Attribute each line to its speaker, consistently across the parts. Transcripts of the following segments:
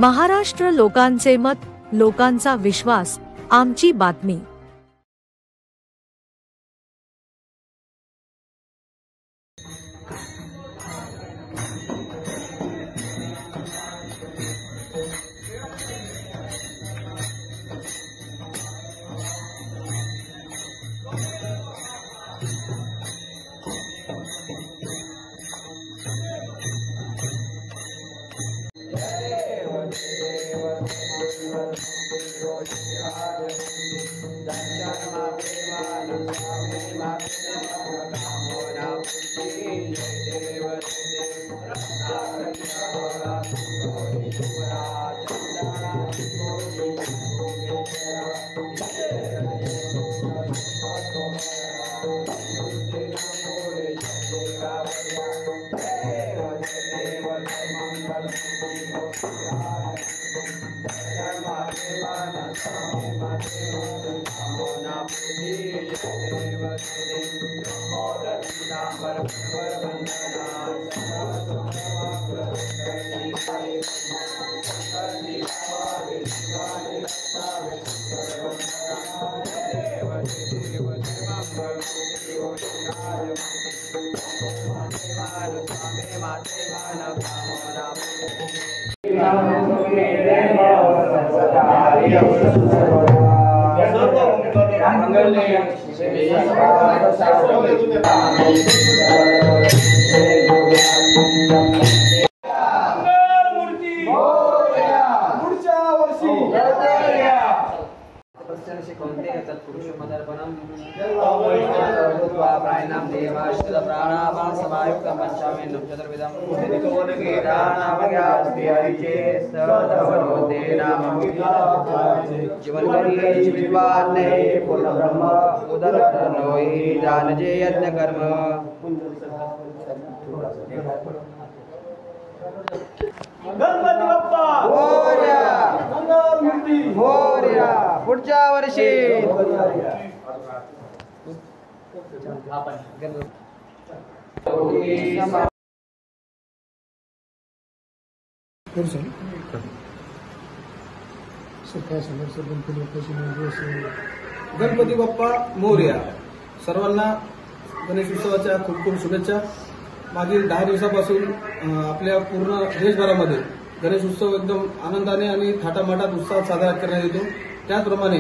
Speaker 1: महाराष्ट्र लोकांचे मत, लोकांचा विश्वास, आमची बातमी।
Speaker 2: जीवन करी विद्वान ने पूर्ण ब्रह्म उदर नोई जानजे यज्ञ कर्म।
Speaker 3: गणपती बाप्पा
Speaker 2: मोरया,
Speaker 3: मंगलमूर्ती
Speaker 2: मोरया, पुढच्या वर्षी
Speaker 4: गणपती बाप्पा मोरया। सर्वांना गणेश उत्सवाच्या खूप खूप शुभेच्छा। मागील 10 दिवसापासून आपल्या पूर्ण देशभरामध्ये गणेश उत्सव एकदम आनंदाने आणि थाटामाटात उत्साहात साजरा करण्यात येतो। त्याचप्रमाणे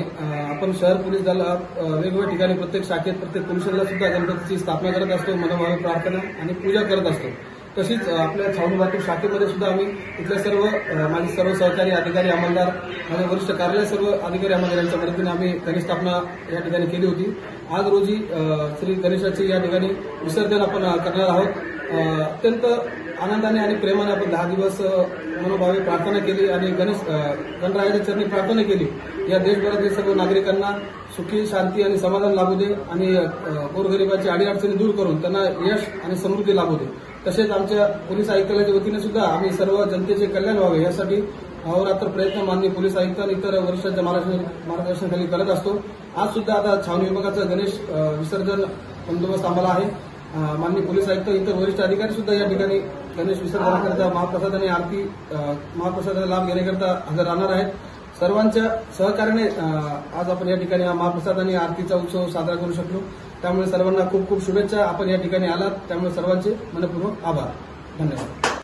Speaker 4: आपण शहर पोलीस दलात वेगवेगळ्या ठिकाणी प्रत्येक शाखेत प्रत्येक पोलिसांना सुद्धा गणपतीची स्थापना करत असतो, मनोभावे प्रार्थना आणि पूजा करत असतो। तशीच आपल्या छावणी वाहतूक शाखेमध्ये सुद्धा आम्ही इथल्या माझे सर्व सहकारी अधिकारी अंमलदार आणि वरिष्ठ कार्यालय सर्व अधिकारी अंमलदारांच्या मदतीने आम्ही गणेश स्थापना या ठिकाणी केली होती। आज रोजी श्री गणेशाचे या ठिकाणी विसर्जन आपण करणार आहोत। अत्यंत आनंदाने आणि प्रेमाने आपण 10 दिवस मनोभावे प्रार्थना केली आणि गणरायाच्या चरणी प्रार्थना केली। या देशभरातील सर्व नागरिकांना सुखी, शांती आणि समाधान लाभू दे आणि गोरगरिबांची अडीअडचणी दूर करून त्यांना यश आणि समृद्धी लाभू दे। तसेच आमच्या पोलीस आयुक्तालयाच्या वतीने सुद्धा आम्ही सर्व जनतेचे कल्याण व्हावे यासाठी अहोरात्र प्रयत्न माननीय पोलीस आयुक्त आणि इतर वरिष्ठांच्या मार्गदर्शनाखाली करत असतो। आज सुद्धा आता छावणी विभागाचा गणेश विसर्जन बंदोबस्त आम्हाला आहे। माननीय पोलीस आयुक्त इतर वरिष्ठ अधिकारी सुद्धा या ठिकाणी गणेश विसर्जनाकरता महाप्रसाद आणि आरती महाप्रसादाचा लाभ घेण्याकरता हजर राहणार आहेत। सर्वांच्या सहकार्याने आज आपण या ठिकाणी महाप्रसाद आणि आरतीचा उत्सव साजरा करू शकलो। त्यामुळे सर्वांना खूप खूप शुभेच्छा। आपण या ठिकाणी आलात त्यामुळे सर्वांचे मनपूर्वक आभार। धन्यवाद।